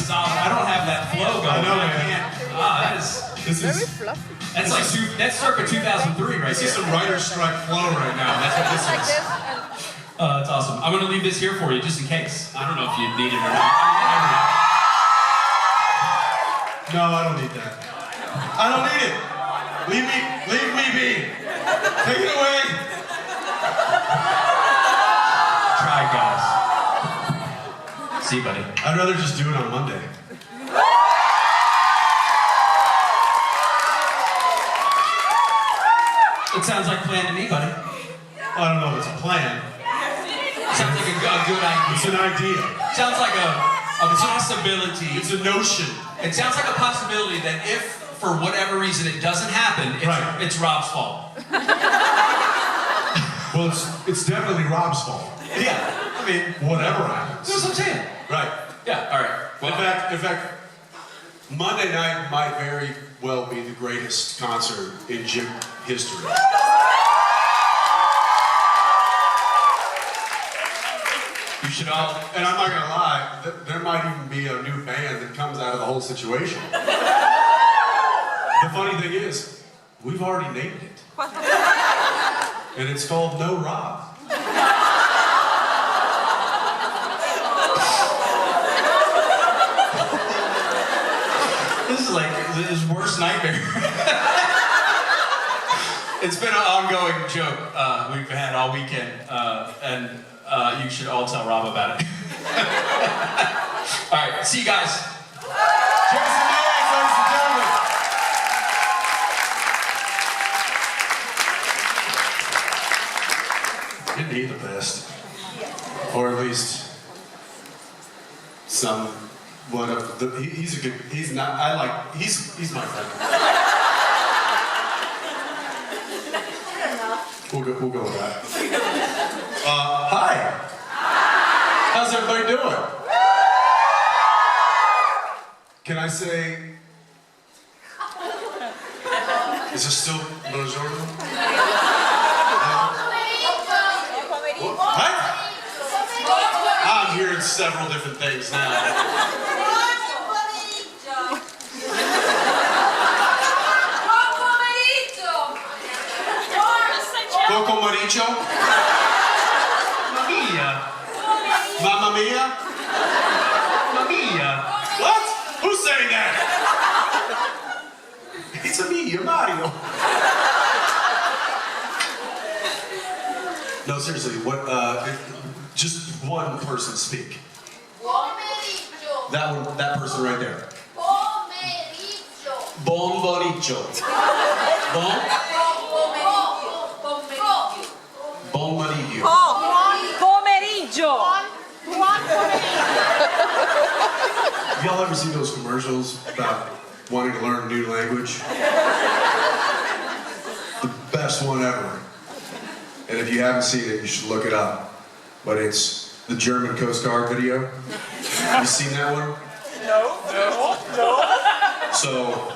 solid. I don't have that flow going. I know, man. This is fluffy. That's like that's circa 2003 right This is some writer's strike flow right now. That's what this Like is. this. That's awesome. I'm gonna leave this here for you just in case. I don't know if you need it or not. No, I don't need that. I don't need it. Leave me be. Take it away. Try, guys. See you, buddy. I'd rather just do it on Monday. It sounds like a plan to me, buddy. I don't know if it's a plan. Sounds like a good idea. It's an idea. Sounds like a possibility. It's a notion. It sounds like a possibility that if, for whatever reason, it doesn't happen, it's Rob's fault. Well, it's definitely Rob's fault. Yeah, I mean, Whatever happens. that's what I'm saying. Right. Yeah, all right. Well, In fact, Monday night might very well be the greatest concert in JIB history. you should all. And I'm not gonna lie, there might even be a new band that comes out of the whole situation. The funny thing is, we've already named it. And it's called No Rob. This is like his worst nightmare. It's been an ongoing joke we've had all weekend, and you should all tell Rob about it. All right, see you guys. Jensen Ackles, ladies and gentlemen. Isn't he the best? Or at least somewhat of the. He's a good. He's not. I like. He's my friend. We'll go with that. Hi. How's everybody doing? Can I say? Is this still bonjour? What? I'm hearing several different things now. Coco Maricho? Mia. Mamma Mia? Mia. What? Who's saying that? It's a me, Mario. No, seriously, what, just one person speak. That person right there. Bomboricho. Bon? Bon Mariglio. Pomeriggio. Y'all ever see those commercials about wanting to learn a new language? The best one ever. And if you haven't seen it, you should look it up. But it's the German Coast Guard video. Have you seen that one? No. So,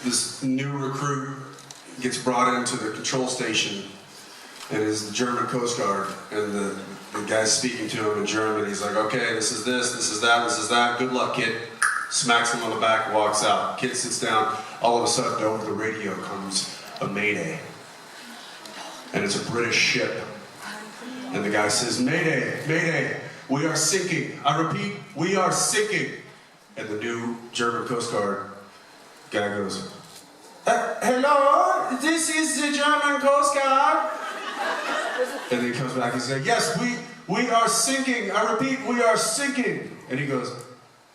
this new recruit gets brought into the control station, and it's the German Coast Guard, and the guy's speaking to him in German. He's like, okay, this is this is that, good luck, kid. Smacks him on the back, walks out. Kid sits down, all of a sudden over the radio comes a mayday. And it's a British ship. And the guy says, mayday, mayday, we are sinking. I repeat, we are sinking. And the new German Coast Guard guy goes, hello, this is the German Coast Guard. And then he comes back and says, yes, we are sinking. I repeat, we are sinking. And he goes,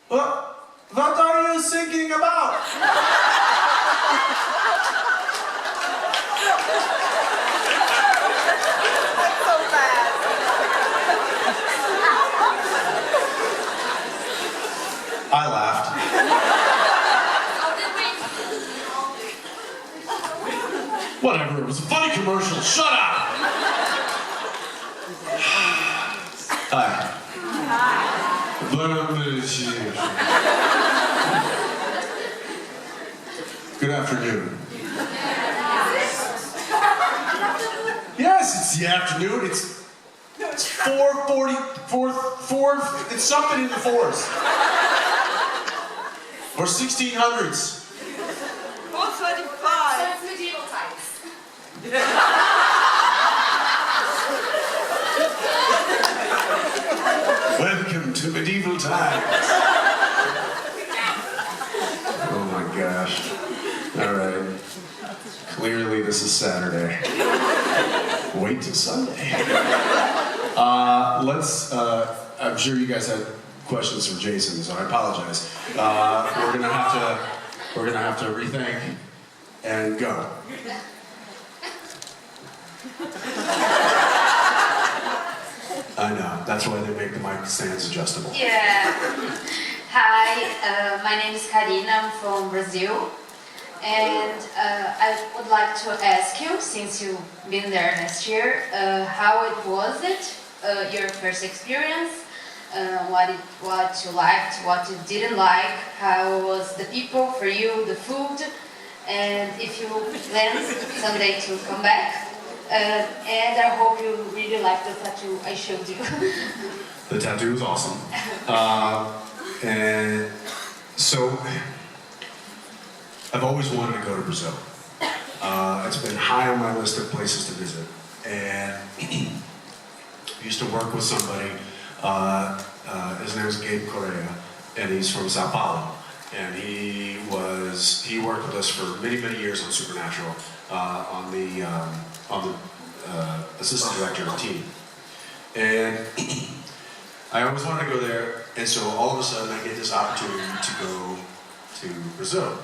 what are you thinking about? So bad. I laughed. Whatever, it was a funny commercial. Shut up! Hi. Good afternoon. Yes, it's the afternoon. It's 440, it's something in the fours. Or 1600s. 425. So it's medieval times. Welcome to medieval times. Oh my gosh. All right. Clearly this is Saturday. Wait till Sunday. I'm sure you guys had questions for Jason, so I apologize. We're gonna have to rethink and go. I know, that's why they make the mic stands adjustable. Yeah. Hi, my name is Karina. I'm from Brazil. And I would like to ask you, since you've been there last year, how your first experience, what you liked, what you didn't like, how was the people for you, the food, and if you plan someday to come back. And I hope you really like the tattoo I showed you. The tattoo is awesome. And so, I've always wanted to go to Brazil. It's been high on my list of places to visit. And I used to work with somebody, his name is Gabe Correa, and he's from Sao Paulo. And he worked with us for many, many years on Supernatural, on the assistant director team. And I always wanted to go there, and so all of a sudden I get this opportunity to go to Brazil.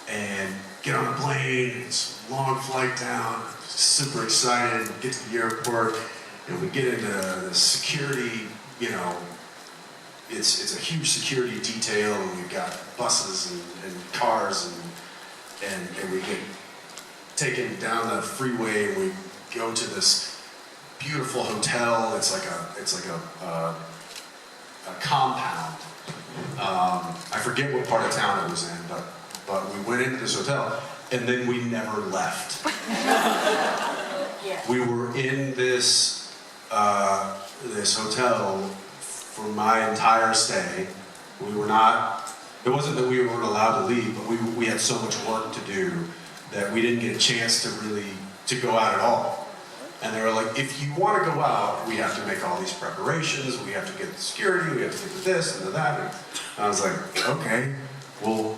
And get on a plane, it's a long flight down, super excited, get to the airport, and we get into the security, it's a huge security detail, and we've got buses and cars, and we get taken down the freeway, and we go to this beautiful hotel. It's like a compound. I forget what part of town it was in, but we went into this hotel, and then we never left. Yeah. We were in this hotel for my entire stay. It wasn't that we weren't allowed to leave, but we had so much work to do that we didn't get a chance to go out at all. And they were like, if you want to go out, we have to make all these preparations, we have to get the security, we have to do this and that. And I was like, okay, well,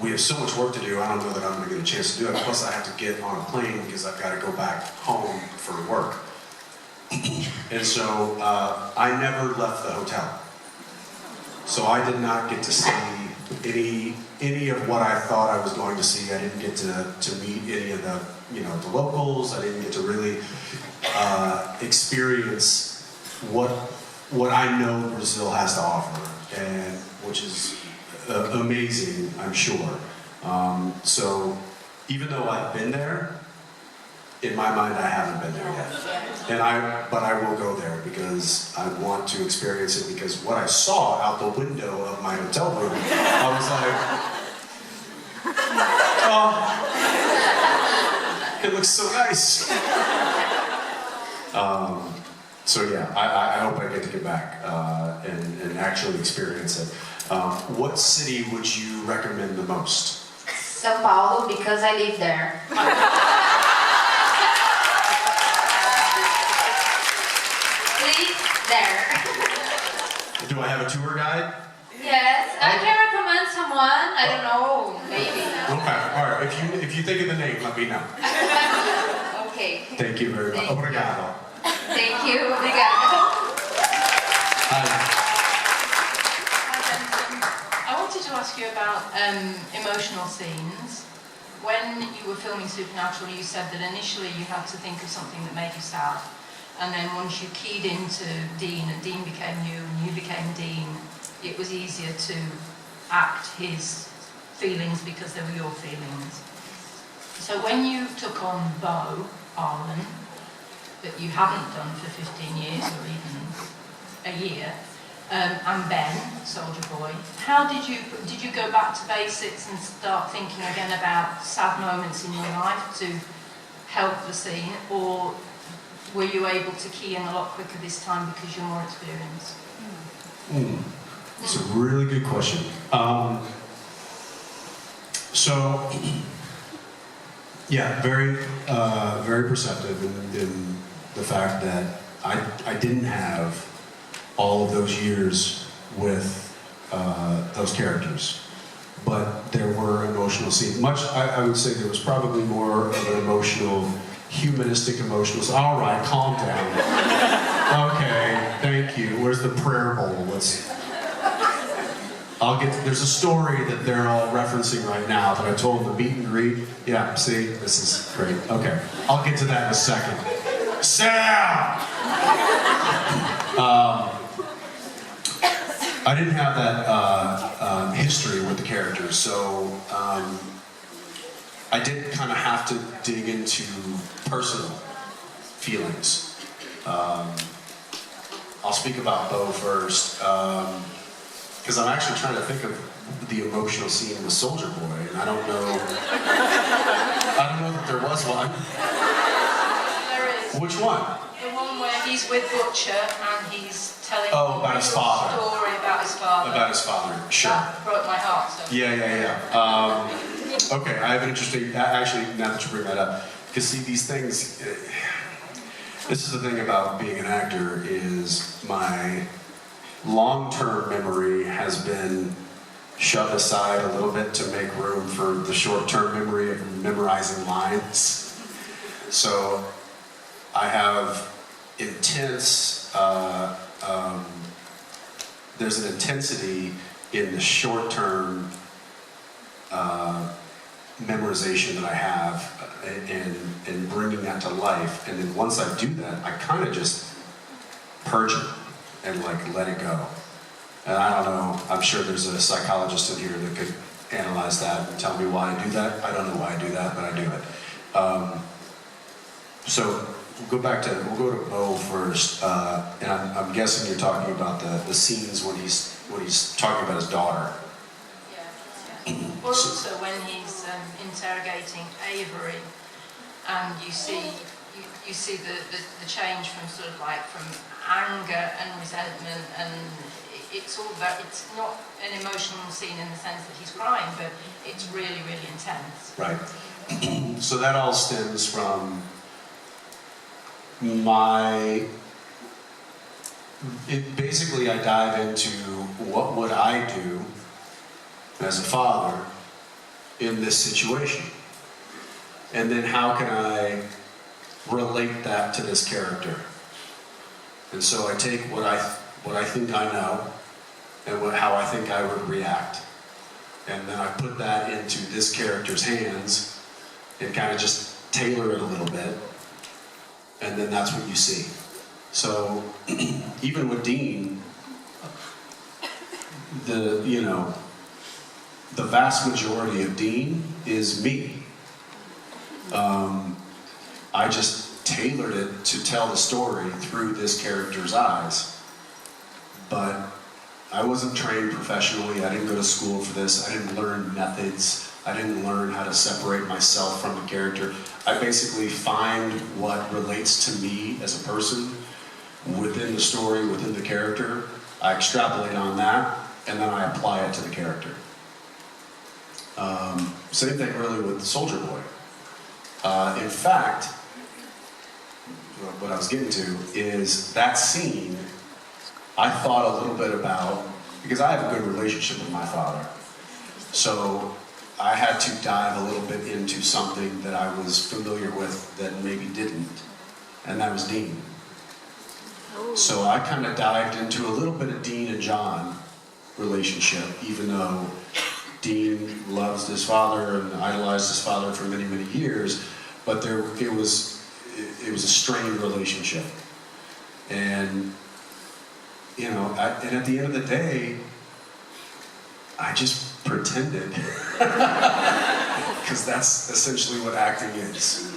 we have so much work to do, I don't know that I'm going to get a chance to do it. Plus I have to get on a plane because I've got to go back home for work. And so I never left the hotel. So I did not get to see any of what I thought I was going to see. I didn't get to meet any of the the locals. I didn't get to really experience what I know Brazil has to offer, and which is amazing, I'm sure. So even though I've been there, in my mind I haven't been there yet. But I will go there because I want to experience it, because what I saw out the window of my hotel room, I was like, oh, it looks so nice. So yeah, I hope I get back and actually experience it. What city would you recommend the most? São Paulo, because I live there. Please, there. Do I have a tour guide? Yes, I can recommend someone. I don't know, maybe. Okay, all right. If you think of the name, let me know. Okay. Thank you very much. Obrigado. Thank you. Obrigada. Hi. I wanted to ask you about emotional scenes. When you were filming Supernatural, you said that initially you had to think of something that made you sad, and then once you keyed into Dean and Dean became you and you became Dean, it was easier to act his feelings because they were your feelings. So when you took on Bo Arlen, that you hadn't done for 15 years or even a year, and Ben, Soldier Boy, how did you go back to basics and start thinking again about sad moments in your life to help the scene, or were you able to key in a lot quicker this time because you're more experienced? It's a really good question. So, yeah, very perceptive in the fact that I didn't have all of those years with those characters, but there were emotional scenes. I would say there was probably more of an emotional, humanistic emotional. All right, calm down. Okay, thank you. Where's the prayer bowl? There's a story that they're all referencing right now that I told the meet and greet. Yeah, see, this is great. Okay, I'll get to that in a second. Sam! I didn't have that history with the characters, so I did kind of have to dig into personal feelings. I'll speak about Bo first. Because I'm actually trying to think of the emotional scene with Soldier Boy, and I don't know that there was one. There is. Which one? The one where he's with Butcher and he's telling About his father. story about his father. About his father, sure. That broke my heart. So. Yeah. Okay, I have an interesting, actually, now that you bring that up, because see, these things, this is the thing about being an actor, is my long-term memory has been shoved aside a little bit to make room for the short-term memory of memorizing lines. So I have intense, there's an intensity in the short-term memorization that I have in bringing that to life. And then once I do that, I kind of just purge it and like let it go. And I don't know, I'm sure there's a psychologist in here that could analyze that and tell me why I do that. I don't know why I do that, but I do it. So we'll go to Bo first. And I'm guessing you're talking about the scenes when he's talking about his daughter. Yeah. Or also when he's interrogating Avery, and you see the change from sort of like from anger and resentment, and it's not an emotional scene in the sense that he's crying, but it's really, really intense. Right. So that all stems from basically I dive into what would I do as a father in this situation? And then how can I relate that to this character? And so I take what I think I know and how I think I would react. And then I put that into this character's hands and kind of just tailor it a little bit. And then that's what you see. So even with Dean, the vast majority of Dean is me. I just tailored it to tell the story through this character's eyes. But I wasn't trained professionally. I didn't go to school for this. I didn't learn methods. I didn't learn how to separate myself from the character. I basically find what relates to me as a person within the story, within the character. I extrapolate on that, and then I apply it to the character. Same thing really with Soldier Boy. In fact, what I was getting to is that scene I thought a little bit about, because I have a good relationship with my father. So I had to dive a little bit into something that I was familiar with that maybe didn't, and that was Dean. So I kind of dived into a little bit of Dean and John relationship, even though Dean loves his father and idolized his father for many, many years, but it was a strained relationship. And and at the end of the day, I just pretended. Because that's essentially what acting is.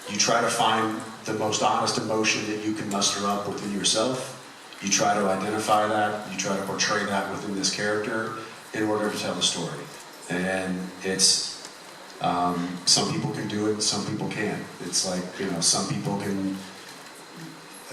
You try to find the most honest emotion that you can muster up within yourself. You try to identify that. You try to portray that within this character in order to tell the story. And it's, some people can do it, some people can't. It's like, some people can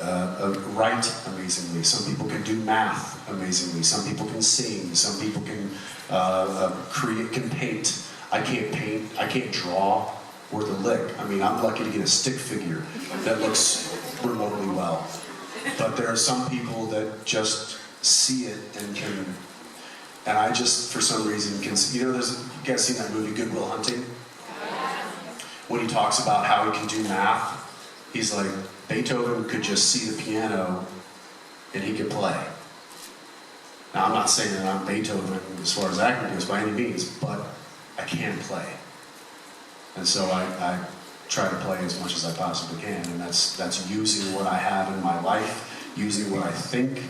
write amazingly. Some people can do math amazingly. Some people can sing. Some people can can paint. I can't paint. I can't draw worth a lick. I mean, I'm lucky to get a stick figure that looks remotely well. But there are some people that just see it and can. And I just, for some reason, can see. You know, you guys seen that movie Good Will Hunting? When he talks about how he can do math, he's like, Beethoven could just see the piano and he could play. Now, I'm not saying that I'm Beethoven as far as acting goes by any means, but I can play. And so I try to play as much as I possibly can, and that's using what I have in my life, using what I think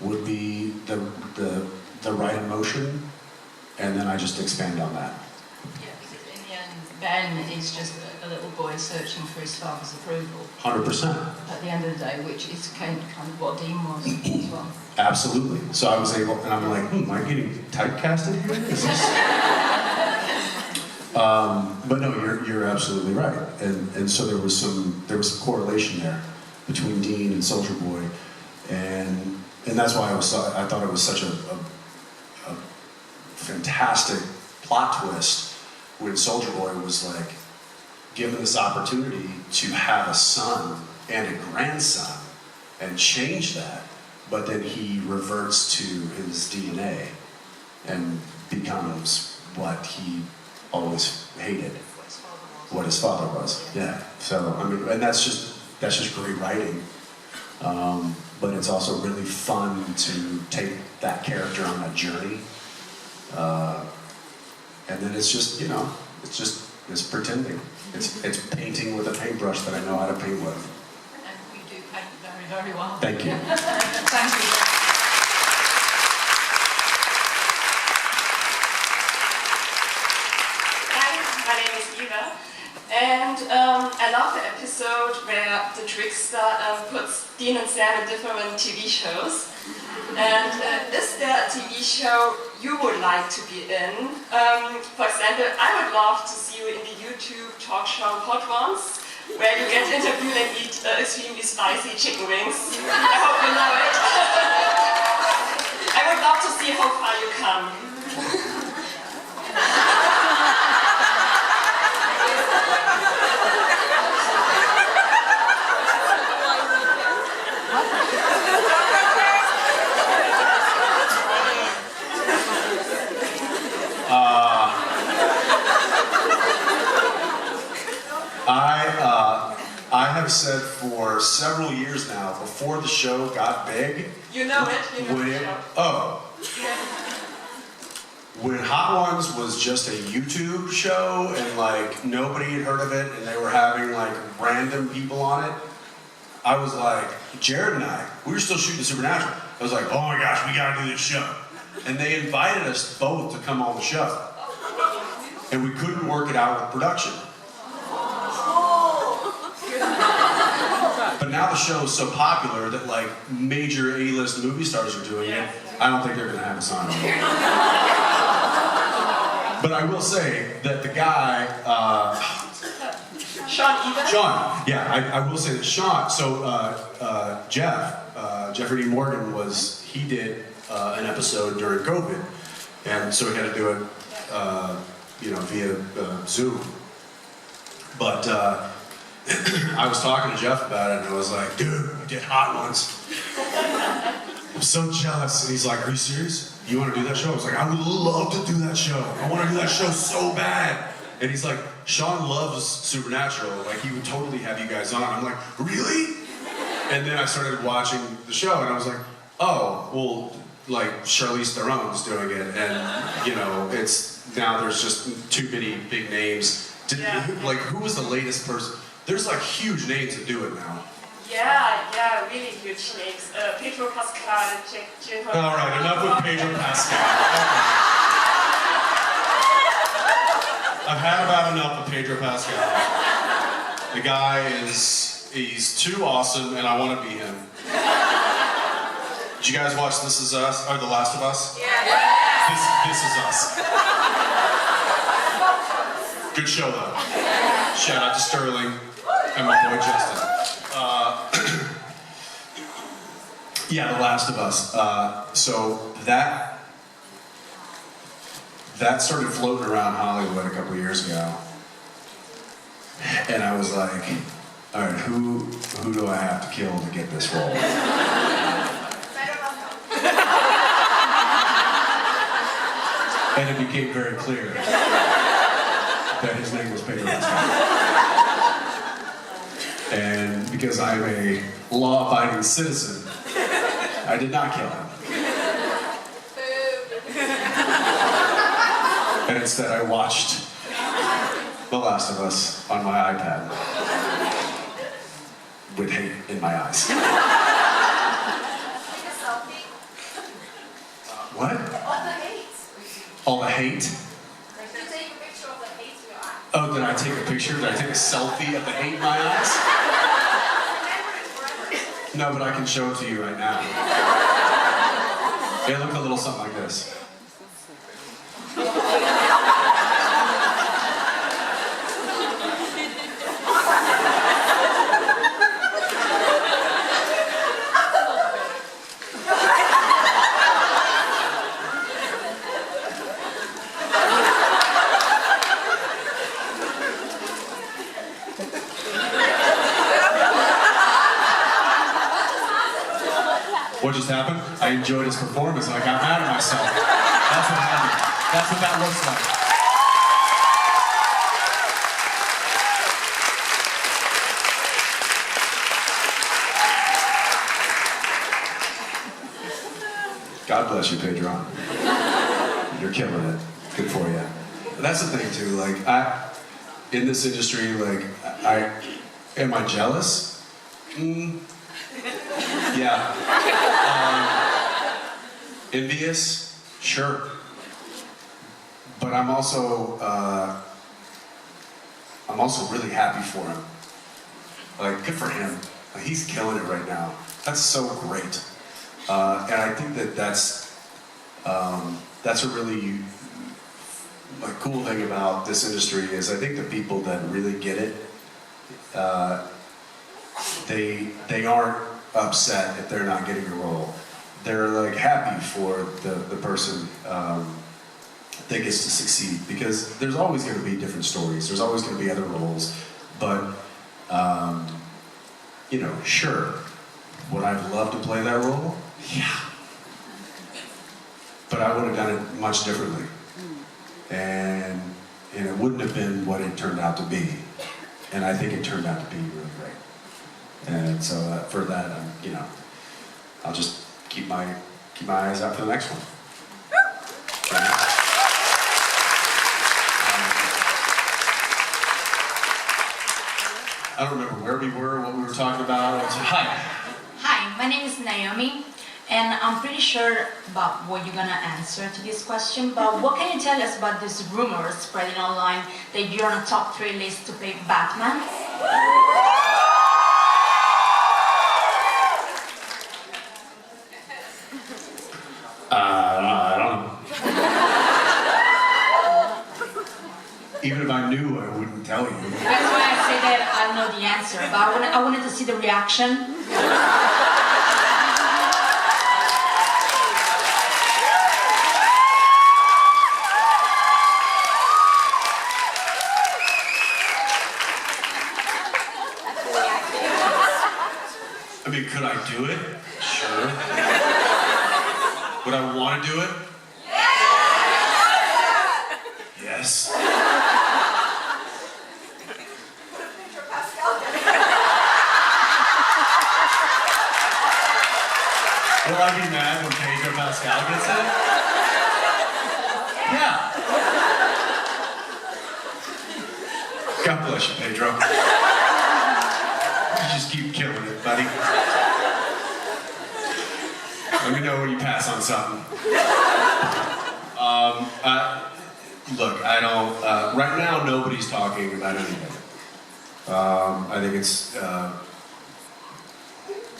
would be the right emotion, and then I just expand on that. Yeah, because in the end, Ben is just a little boy searching for his father's approval. 100%. At the end of the day, which is kind of what Dean was as well. Absolutely. So I was able, and I'm like, am I getting typecasted here? Is this... but no, you're absolutely right. And so there was some correlation there between Dean and Soldier Boy, and that's why I thought it was such a fantastic plot twist when Soldier Boy was like given this opportunity to have a son and a grandson and change that, but then he reverts to his DNA and becomes what he always hated, what his father was. Yeah. So I mean, and that's just great writing. But it's also really fun to take that character on that journey. And then it's just, it's pretending. It's painting with a paintbrush that I know how to paint with. And you do paint very, very well. Thank you. Thank you. Hi, my name is Eva, and I love the episode where the trickster puts Dean and Sam in different TV shows. And is there a TV show you would like to be in? For example, I would love to see you in the YouTube talk show Hot Ones, where you get interviewed and eat extremely spicy chicken wings. I hope you love it. I would love to see how far you come. I have said for several years now, before the show got big. You know it. You know the show. When Hot Ones was just a YouTube show and like nobody had heard of it and they were having like random people on it, I was like, Jared and we were still shooting Supernatural. I was like, oh my gosh, we gotta do this show. And they invited us both to come on the show. And we couldn't work it out with production. But now the show is so popular that like major A-list movie stars are doing it. I don't think they're gonna have us on it. But I will say that the guy, Sean, yeah, I will say that Sean, so Jeffrey D. Morgan he did an episode during COVID, and so we had to do it, via Zoom. But I was talking to Jeff about it, and I was like, dude, we did Hot Ones. I'm so jealous. And he's like, are you serious? You want to do that show? I was like, I would love to do that show. I want to do that show so bad. And he's like, Sean loves Supernatural. Like, he would totally have you guys on. I'm like, really? And then I started watching the show, and I was like, oh, well, like, Charlize Theron's doing it. And, now there's just too many big names. Who was the latest person? There's, like, huge names that do it now. Yeah, really huge names. Pedro Pascal, Jensen. All right, enough with Pedro Pascal. I've had about enough of Pedro Pascal. The guy he's too awesome, and I want to be him. Did you guys watch This Is Us, or The Last of Us? Yeah. This Is Us. Good show, though. Shout out to Sterling and my boy Justin. Yeah, The Last of Us. So that started floating around Hollywood a couple years ago, and I was like, all right, who do I have to kill to get this role? And it became very clear that his name was Pedro Pascal. And because I'm a law-abiding citizen, I did not kill him. And instead I watched The Last of Us on my iPad with hate in my eyes. Take a selfie. What? All the hate. All the hate? You take a picture of the hate in your eye. Oh, did I take a picture? Did I take a selfie of the hate in my eyes? Remember it forever. No, but I can show it to you right now. It looked a little something like this. What just happened? I enjoyed his performance and I got mad at myself. That's what happened. That's what that looks like. God bless you, Pedro. You're killing it. Good for you. But that's the thing too, like in this industry, like am I jealous? Yeah. Envious? Sure. But I'm also really happy for him. Like, good for him. Like, he's killing it right now. That's so great. And I think that's a really like cool thing about this industry is I think the people that really get it, they aren't upset if they're not getting a role. They're like happy for the person that gets to succeed, because there's always going to be different stories. There's always going to be other roles, but sure, would I love to play that role? Yeah, but I would have done it much differently, and it wouldn't have been what it turned out to be. And I think it turned out to be really great. And so for that, I'll just keep my eyes out for the next one. I don't remember where we were, what we were talking about. Hi, my name is Naomi, and I'm pretty sure about what you're gonna answer to this question, but what can you tell us about this rumor spreading online that you're on a top 3 list to play Batman? I don't know. Even if I knew, I wouldn't tell you. That's why I say that I know the answer, but I wanted to see the reaction. I mean, could I do it? Sure. Would I want to do it? Yes. Will I be mad when Pedro Pascal gets it? Yeah. God bless you, Pedro. You just keep killing it, buddy. Let me know when you pass on something. Look, I don't. Right now, nobody's talking about anything. I think it's.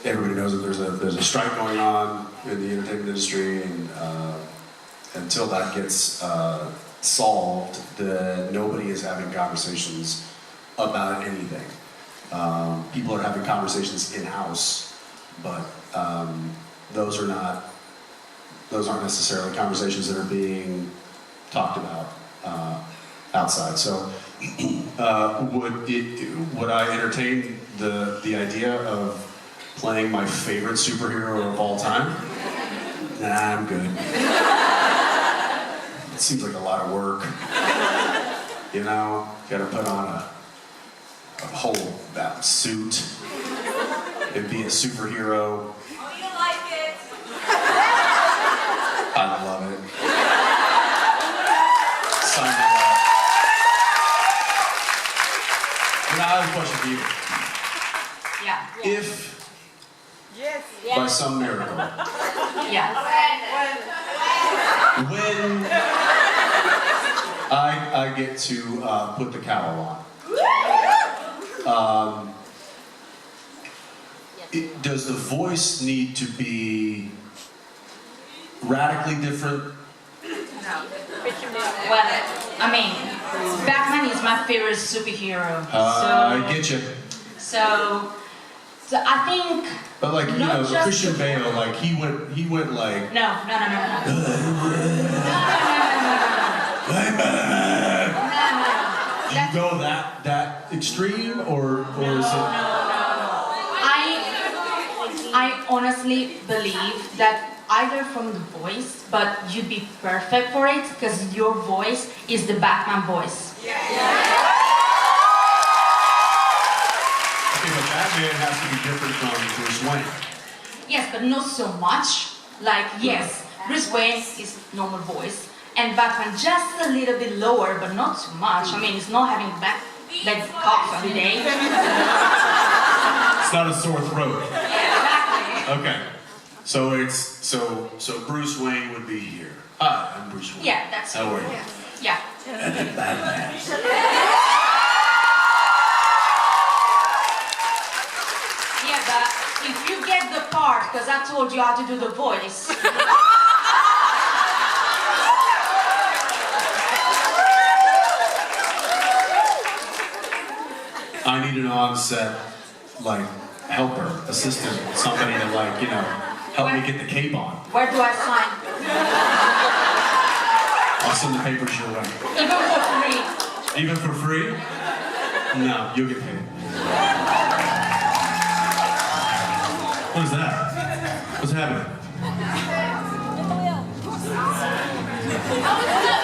Everybody knows that there's a strike going on in the entertainment industry, and until that gets solved, nobody is having conversations about anything. People are having conversations in-house, but those aren't necessarily conversations that are being talked about outside. So would I entertain the idea of playing my favorite superhero of all time? Nah, I'm good. It seems like a lot of work. You know, gotta put on a whole suit and be a superhero. Oh, you like it? I love it. Sign me up. And I have a question for you. Yeah. If, by some miracle, Yeah. when I get to put the cowl on, does the voice need to be radically different? Well, I mean, Batman is my favorite superhero. I get you. So I think. But like, you Not know, just Christian the Bale, like he went like. No. No. Do you go that extreme, or is it? I honestly believe that either from the voice, but you'd be perfect for it because your voice is the Batman voice. Okay, but Batman has to be different from Bruce Wayne. Yes, but not so much. Like, yes, Bruce Wayne is normal voice, and Batman just a little bit lower, but not too much. I mean, it's not having like cough every day. It's not a sore throat. Exactly. Okay. So it's so Bruce Wayne would be here. Hi, I'm Bruce Wayne. Yeah, that's How are you? Yeah. And then Batman. Yeah, but if you get the part, because I told you how to do the voice. I need an on-set, like, helper, assistant, somebody to, like, you know, help me get the cape on. Where do I sign? I'll send the papers your way. Even for free. Even for free? No, you'll get paid. What is that? What's happening?